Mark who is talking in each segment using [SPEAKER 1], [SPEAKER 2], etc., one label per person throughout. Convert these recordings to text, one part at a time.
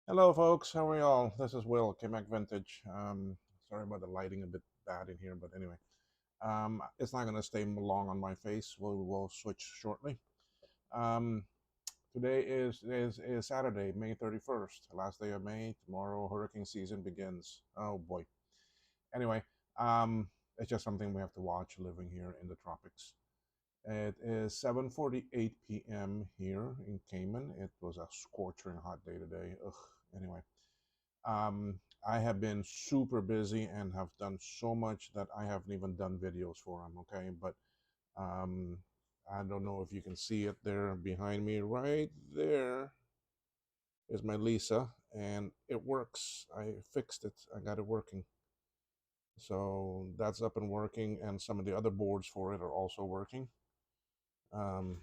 [SPEAKER 1] Hello, folks. How are y'all? This is Will, KMac Vintage. Sorry about the lighting, a bit bad in here, but anyway, it's not going to stay long on my face. We'll switch shortly. Um, today is Saturday, May 31st, last day of May. Tomorrow, hurricane season begins. Oh boy. Anyway, it's just something we have to watch living here in the tropics. It is 7:48 p.m. here in Cayman. It was a scorching hot day today. Ugh. Anyway. I have been super busy and have done so much that I haven't even done videos for them. Okay, but um, I don't know if you can see it there behind me. Right there is my Lisa, and it works. I fixed it. I got it working. So that's up and working, and some of the other boards for it are also working. Um,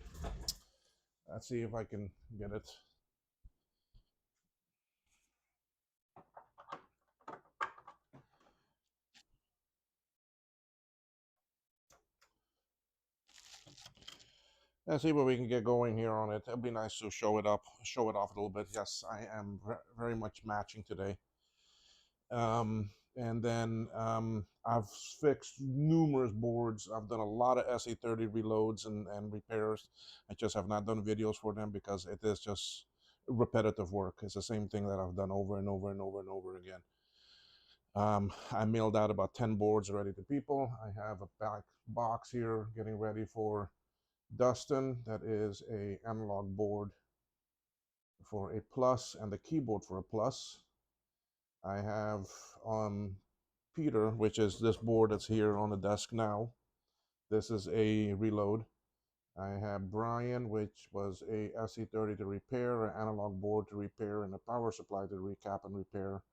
[SPEAKER 1] let's see if I can get it. Let's see what we can get going here on it. It'd be nice to show it off a little bit. Yes, I am very much matching today. And then I've fixed numerous boards. I've done a lot of SE30 reloads and repairs. I just have not done videos for them because it is just repetitive work. It's the same thing that I've done over and over and over and over again. I mailed out about 10 boards already to people. I have a back box here getting ready for Dustin. That is a analog board for a plus and the keyboard for a plus. I have Peter, which is this board that's here on the desk now. This is a reload. I have Brian, which was a SE30 to repair, an analog board to repair, and a power supply to recap and repair.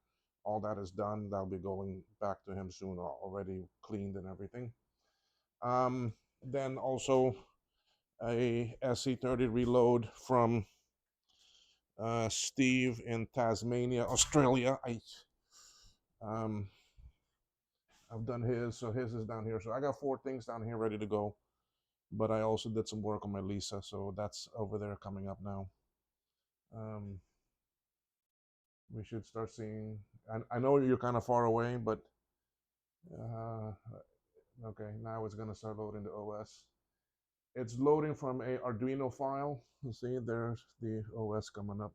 [SPEAKER 1] All that is done. That'll be going back to him soon, already cleaned and everything. Then also a SE30 reload from Steve in Tasmania, Australia. Um, I've done his, so his is down here. So I got four things down here ready to go. But I also did some work on my Lisa, so that's over there coming up now. Um, we should start seeing. I know you're kind of far away, but uh, okay, now it's gonna start loading the OS. It's loading from a Arduino file. You see, there's the OS coming up.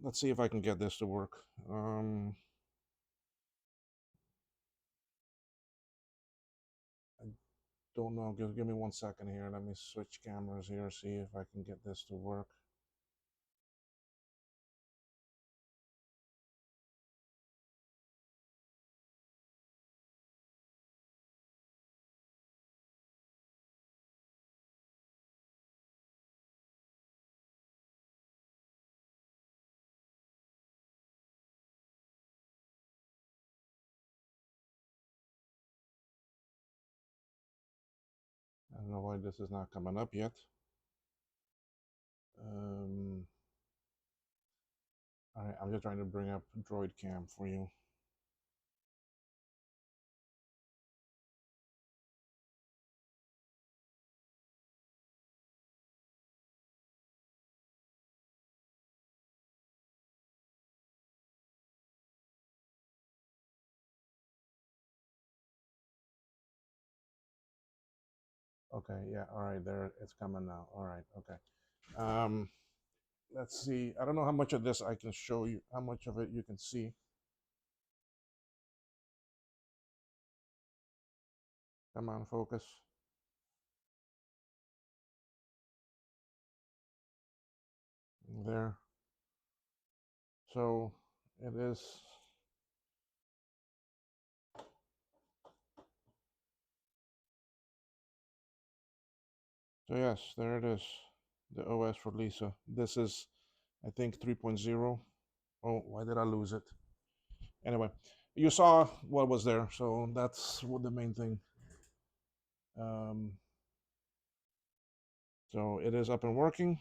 [SPEAKER 1] Let's see if I can get this to work. I don't know. Give me 1 second here. Let me switch cameras here. See if I can get this to work. I don't know why this is not coming up yet. Um, all right, I'm just trying to bring up Droid Cam for you. Okay, yeah, all right, there, it's coming now. All right, okay. Um, let's see. I don't know how much of this I can show you, how much of it you can see. Come on, focus. There. So it is. So yes, there it is. The OS for Lisa. This is, I think, 3.0. Oh, why did I lose it? Anyway, you saw what was there, so that's what the main thing. Um, so it is up and working.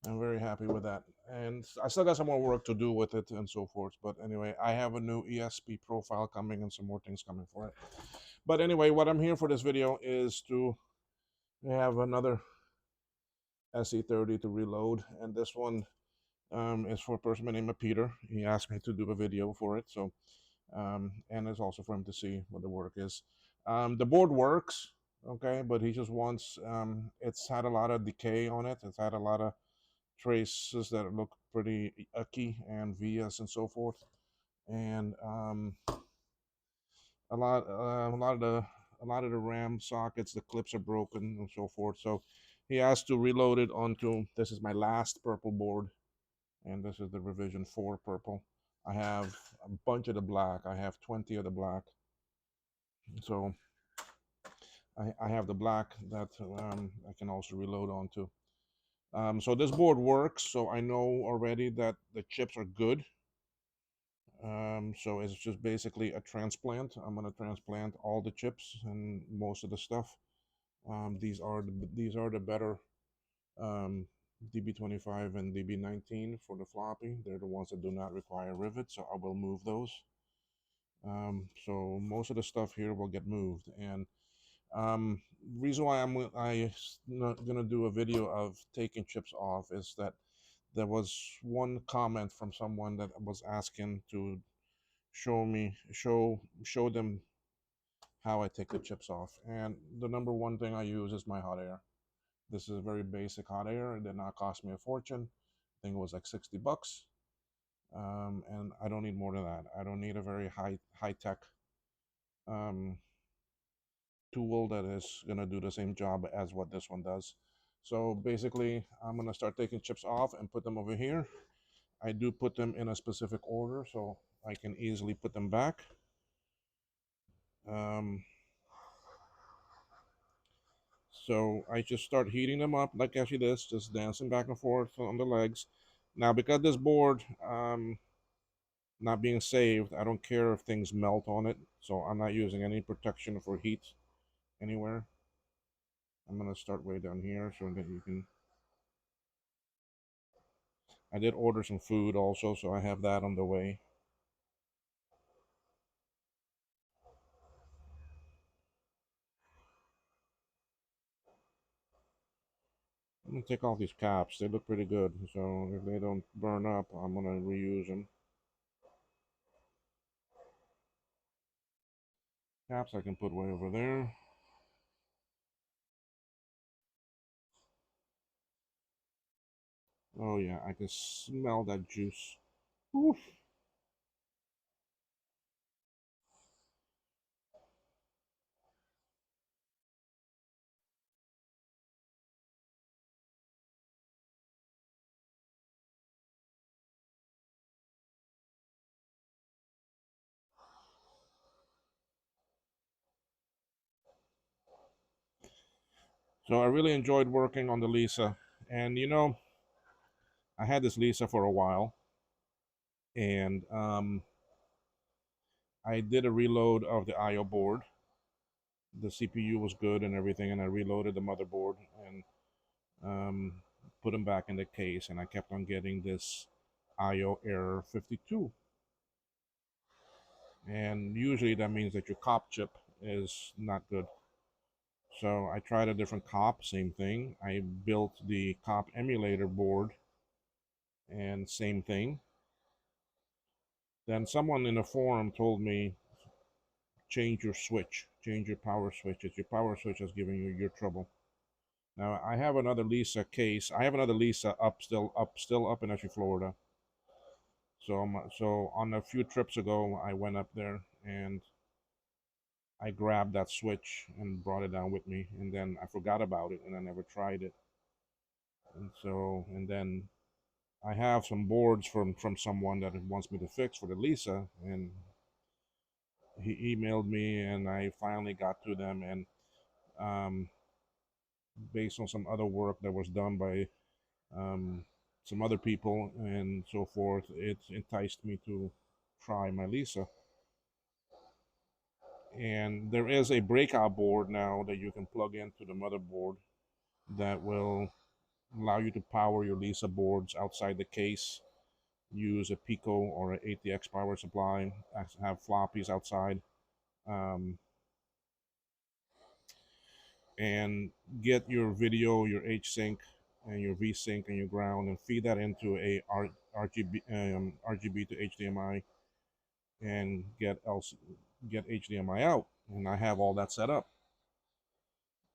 [SPEAKER 1] I'm very happy with that. And I still got some more work to do with it and so forth. But anyway, I have a new ESP profile coming and some more things coming for it. But anyway, what I'm here for this video is to have another SE30 to reload. And this one It's for a person by the name of Peter. He asked me to do a video for it, so and it's also for him to see what the work is. The board works, okay, but he just wants. It's had a lot of decay on it. It's had a lot of traces that look pretty icky and vias and so forth, and a lot of the RAM sockets, the clips are broken and so forth. So he has to reload it onto. This is my last purple board, and this is the revision 4 purple. I have a bunch of the black. I have 20 of the black. So I have the black that I can also reload onto. So this board works. So I know already that the chips are good. So it's just basically a transplant. I'm gonna transplant all the chips and most of the stuff. These are the better um, DB25 and DB19 for the floppy. They're the ones that do not require rivets, so I will move those. So most of the stuff here will get moved, and reason why I not gonna do a video of taking chips off is that there was one comment from someone that was asking to show them how I take the chips off, and the number one thing I use is my hot air. This is a very basic hot air. It did not cost me a fortune. I think it was like 60 bucks. And I don't need more than that. I don't need a very high tech um, tool that is gonna do the same job as what this one does. So basically, I'm gonna start taking chips off and put them over here. I do put them in a specific order so I can easily put them back. Um, so I just start heating them up like actually this, just dancing back and forth on the legs. Now because this board not being saved, I don't care if things melt on it, so I'm not using any protection for heat anywhere. I'm gonna start way down here so that you can. I did order some food also, so I have that on the way. I'm gonna take off these caps. They look pretty good, so if they don't burn up, I'm gonna reuse them. Caps I can put way over there. Oh yeah, I can smell that juice. Oof. So I really enjoyed working on the Lisa, and I had this Lisa for a while, and I did a reload of the I/O board. The CPU was good and everything, and I reloaded the motherboard and um, put them back in the case, and I kept on getting this I/O error 52, and usually that means that your cop chip is not good. So I tried a different cop, same thing. I built the cop emulator board, and same thing. Then someone in the forum told me change your switch, change your power switches. Your power switch is giving you your trouble. Now I have another Lisa case. I have another Lisa still up in actually Florida. So on a few trips ago, I went up there and I grabbed that switch and brought it down with me, and then I forgot about it and I never tried it. And then I have some boards from someone that wants me to fix for the Lisa, and he emailed me, and I finally got to them, and um, based on some other work that was done by um, some other people and so forth, it enticed me to try my Lisa. And there is a breakout board now that you can plug into the motherboard that will allow you to power your Lisa boards outside the case. Use a Pico or an ATX power supply. Have floppies outside, um, and get your video, your H sync and your VSync and your ground, and feed that into a RGB to HDMI, and get HDMI out. And I have all that set up,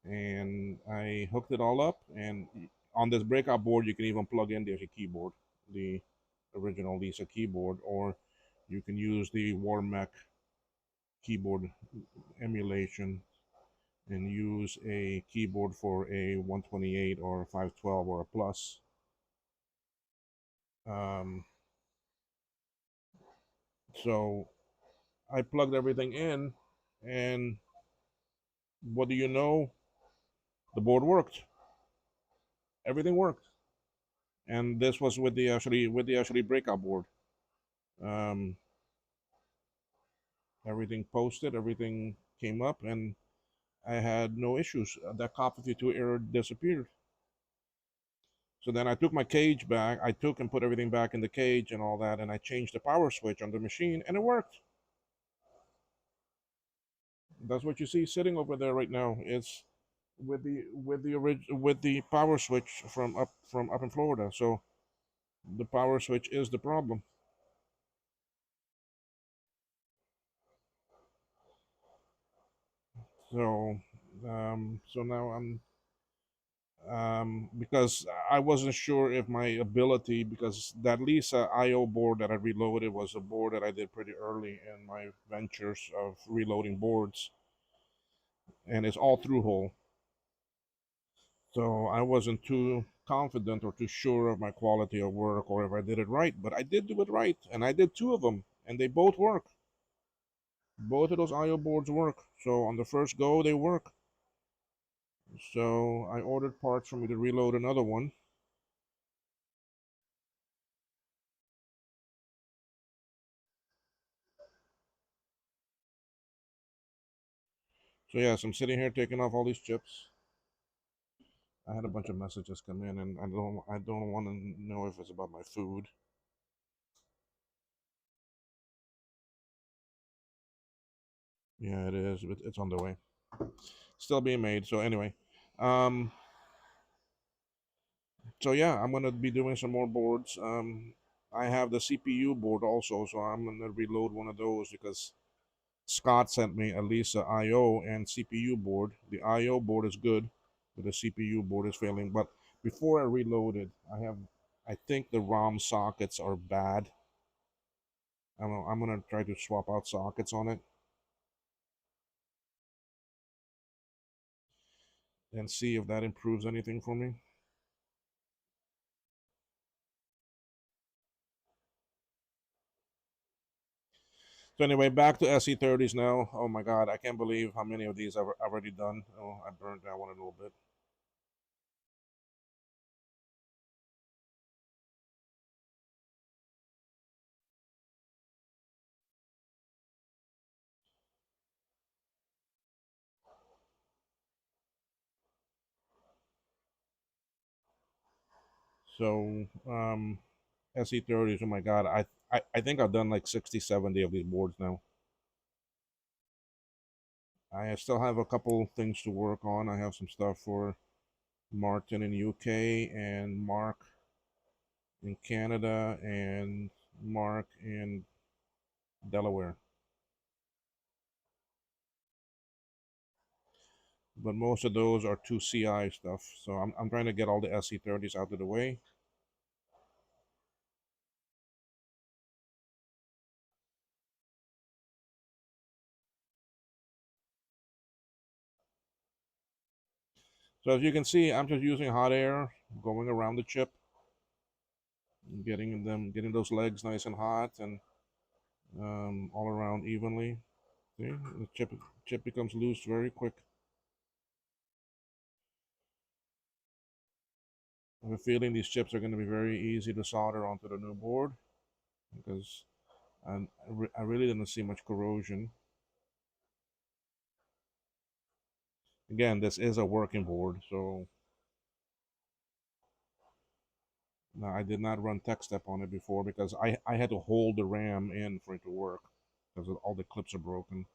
[SPEAKER 1] and I hooked it all up. And on this breakout board, you can even plug in there's a keyboard, the original Lisa keyboard, or you can use the Warmech keyboard emulation and use a keyboard for a 128 or a 512 or a plus. Um, so I plugged everything in, and what do you know? The board worked. Everything worked, and this was with the actually breakout board. Um, Everything posted, everything came up, and I had no issues. That COP52 error disappeared. So then I took my cage back. I took and put everything back in the cage and all that, and I changed the power switch on the machine, and it worked. That's what you see sitting over there right now. It's with the power switch from up in Florida. So the power switch is the problem. So so now I'm because I wasn't sure if my ability, because that Lisa IO board that I reloaded was a board that I did pretty early in my ventures of reloading boards, and it's all through hole. So I wasn't too confident or too sure of my quality of work or if I did it right, but I did do it right, and I did two of them, and they both work. Both of those IO boards work. So on the first go, they work. So I ordered parts for me to reload another one. So yes, I'm sitting here taking off all these chips. I had a bunch of messages come in, and I don't want to know if it's about my food. Yeah, it is. It's on the way. Still being made. So anyway, um, so yeah, I'm gonna be doing some more boards. I have the CPU board also, so I'm gonna reload one of those because Scott sent me a Lisa IO and CPU board. The IO board is good, but the CPU board is failing. But before I reload it, I think the ROM sockets are bad. I'm gonna try to swap out sockets on it and see if that improves anything for me. So anyway, back to SE30s now. Oh my God, I can't believe how many of these I've already done. Oh, I burned that one a little bit. So SE30s. Oh my God, I think I've done like 60, 70 of these boards now. I still have a couple things to work on. I have some stuff for Martin in UK and Mark in Canada and Mark in Delaware. But most of those are 2CI stuff. So I'm trying to get all the SE30s out of the way. So as you can see, I'm just using hot air going around the chip, getting those legs nice and hot and all around evenly. See, the chip becomes loose very quick. I have a feeling these chips are going to be very easy to solder onto the new board because I really didn't see much corrosion. Again, this is a working board, so now I did not run TechStep on it before because I had to hold the RAM in for it to work because all the clips are broken.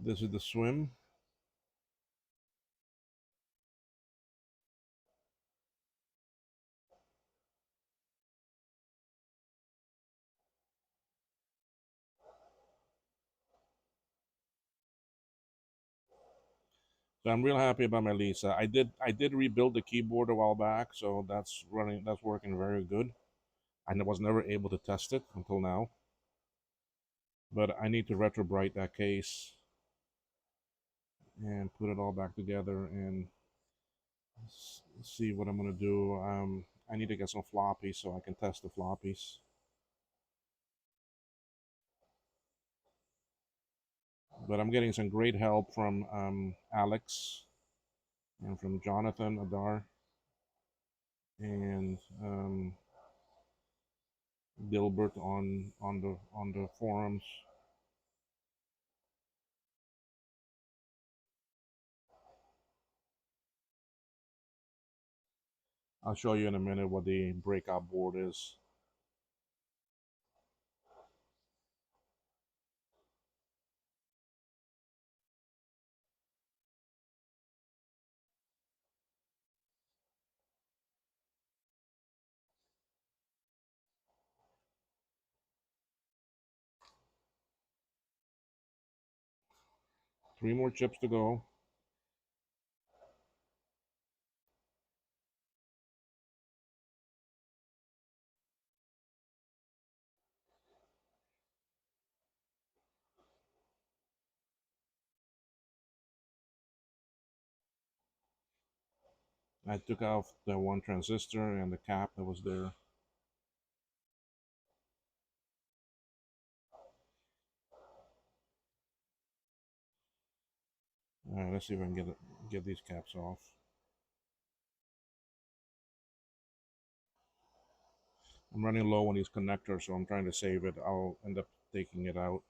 [SPEAKER 1] This is the swim. So I'm real happy about my Lisa. I did rebuild the keyboard a while back, so that's working very good. I was never able to test it until now, but I need to retrobrite that case and put it all back together and see what I'm gonna do. I need to get some floppies so I can test the floppies. But I'm getting some great help from Alex and from Jonathan Adar and Dilbert on the forums. I'll show you in a minute what the breakout board is. Three more chips to go. I took out the one transistor and the cap that was there. All right, let's see if I can get these caps off. I'm running low on these connectors, so I'm trying to save it. I'll end up taking it out.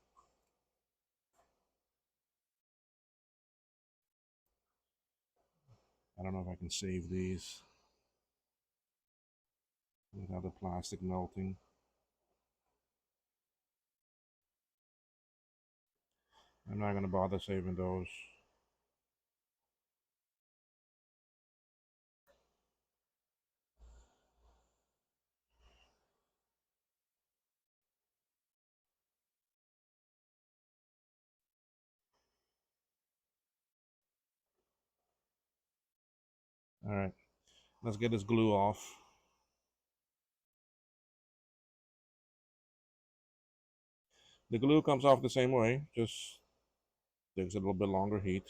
[SPEAKER 1] I don't know if I can save these without the plastic melting. I'm not going to bother saving those. All right, let's get this glue off. The glue comes off the same way, just takes a little bit longer heat.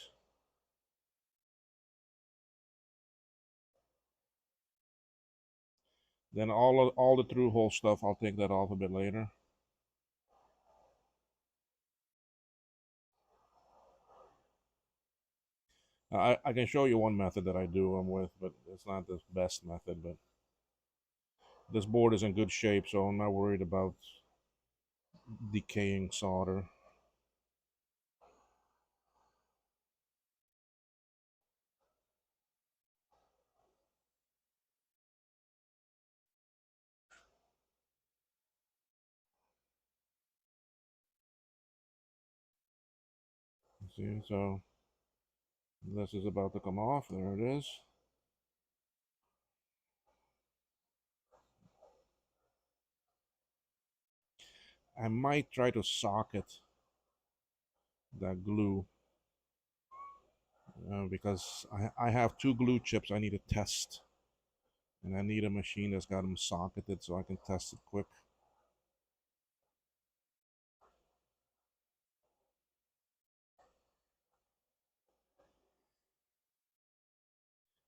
[SPEAKER 1] Then all the through hole stuff, I'll take that off a bit later. I can show you one method that I do them with, but it's not the best method. But this board is in good shape, so I'm not worried about decaying solder. See, so this is about to come off. There it is. I might try to socket that glue because I have two glue chips I need to test, and I need a machine that's got them socketed so I can test it quick.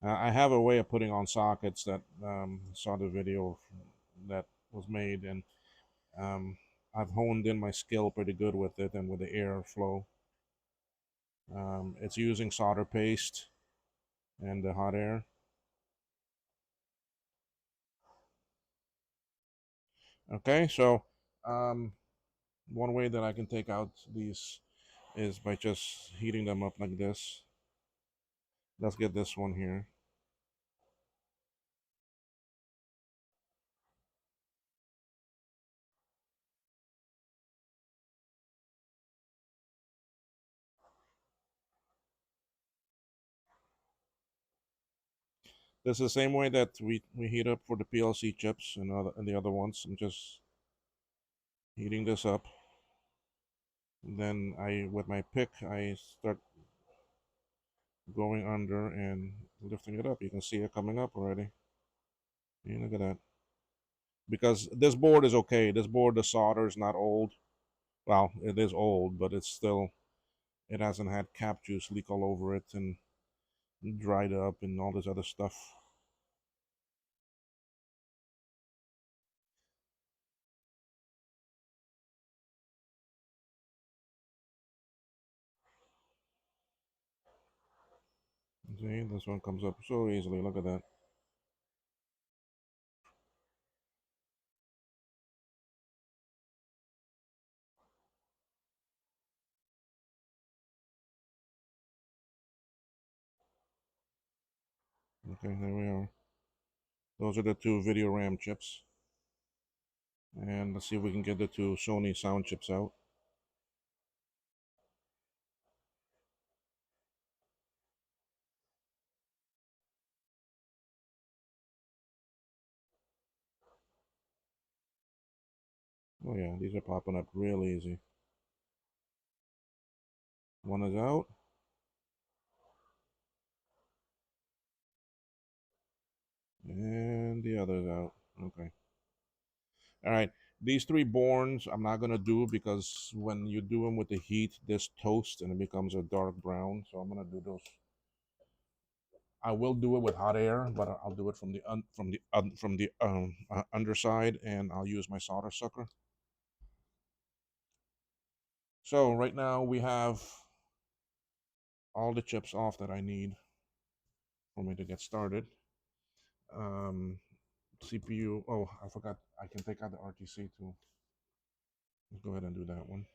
[SPEAKER 1] I have a way of putting on sockets that saw the video that was made, and um, I've honed in my skill pretty good with it and with the airflow. It's using solder paste and the hot air. Okay, so um, one way that I can take out these is by just heating them up like this. Let's get this one here. This is the same way that we heat up for the PLC chips and the other ones. I'm just heating this up. And then with my pick, I start going under and lifting it up. You can see it coming up already. Yeah, look at that. Because this board is okay. This board, the solder is not old. Well, it is old, but it's still, it hasn't had cap juice leak all over it and dried up and all this other stuff. See, this one comes up so easily. Look at that. Okay, there we are. Those are the two video RAM chips. And let's see if we can get the two Sony sound chips out. Oh yeah, these are popping up real easy. One is out. And the other is out. Okay. All right. These three Borns I'm not going to do because when you do them with the heat, this toast and it becomes a dark brown. So I'm going to do those. I will do it with hot air, but I'll do it from the underside, and I'll use my solder sucker. So right now we have all the chips off that I need for me to get started. CPU. Oh, I forgot. I can take out the RTC too. Let's go ahead and do that one.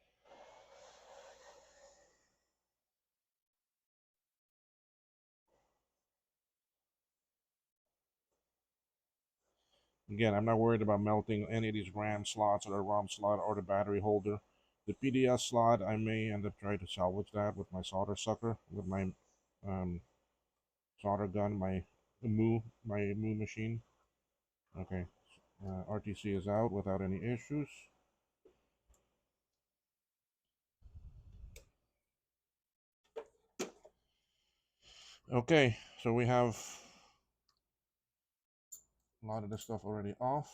[SPEAKER 1] Again, I'm not worried about melting any of these RAM slots or the ROM slot or the battery holder. The PDS slot, I may end up trying to salvage that with my solder sucker, with my um, solder gun, my Moo machine. Okay, RTC is out without any issues. Okay, so we have a lot of this stuff already off.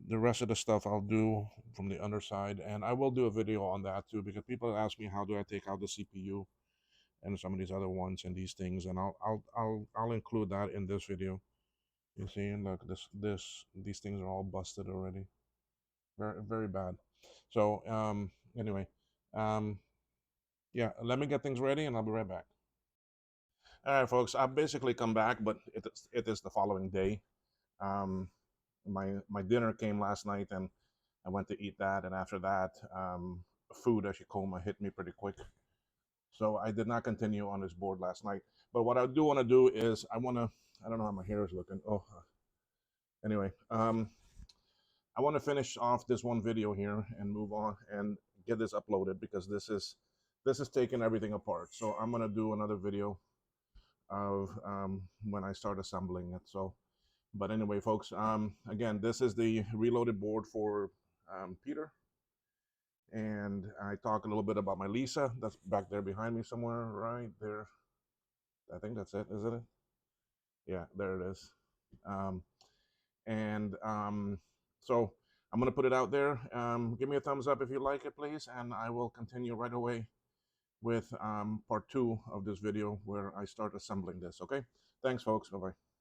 [SPEAKER 1] The rest of the stuff I'll do from the underside, and I will do a video on that too, because people ask me how do I take out the CPU and some of these other ones and these things, and I'll include that in this video. You see, and look, these things are all busted already, very bad. So anyway, um, yeah, let me get things ready, and I'll be right back. All right, folks, I've basically come back, but it is the following day. Um, my dinner came last night, and I went to eat that, and after that, food, as you coma, hit me pretty quick. So I did not continue on this board last night. But what I do want to do is I want to. I don't know how my hair is looking. Oh, anyway, I want to finish off this one video here and move on and get this uploaded because this is taking everything apart. So I'm gonna do another video of when I start assembling it. So, but anyway, folks, again, this is the reloaded board for Peter. And I talk a little bit about my Lisa. That's back there behind me somewhere, right there. I think that's it, isn't it? Yeah, there it is. Um, and so I'm going to put it out there. Give me a thumbs up if you like it, please. And I will continue right away with part 2 of this video where I start assembling this. Okay. Thanks, folks. Bye-bye.